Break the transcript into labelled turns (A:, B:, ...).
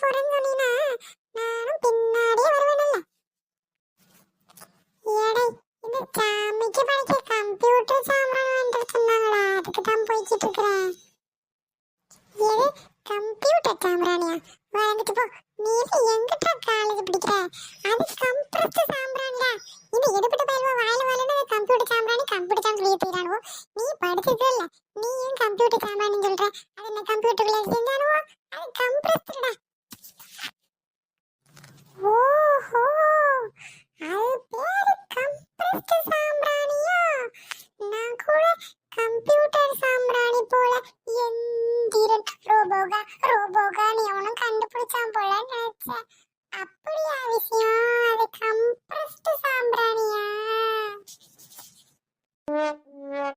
A: போறேன்னு சொன்னீனா நானும் பின்னாடியே வருவேனல்ல. ஏடை இந்த சாமிக்கு படிக்க கம்ப்யூட்டர் சாமான் வாங்கிட்டு சொன்னாங்களா, அதுக்கு தான் போய்கிட்டு இருக்கிறேன். எது கம்ப்யூட்டர் சாம்பிராணியா? வாங்கிட்டு போ. நீ எங்கிட்ட காலேஜ் படிக்கிற? அது கம்ப்யூட்டர் சாம்பிராணியா? இது எடுபட்ட பயில்வா வாயில வாயில கம்ப்யூட்டர் சாம்பிராணி கம்ப்யூட்டர் சாம்பிராணி சொல்லி தீரானுவோ. நீ படிச்சது இல்ல, நீ ஏன் கம்ப்யூட்டர் சாம்பிராணின்னு சொல்ற? அது என்ன கம்ப்யூட்டர்ல செஞ்சானுவோ? அது கம்ப்யூட்டர்டா. ஓஹோ, அது பேரு கம்ப்யூட்டர்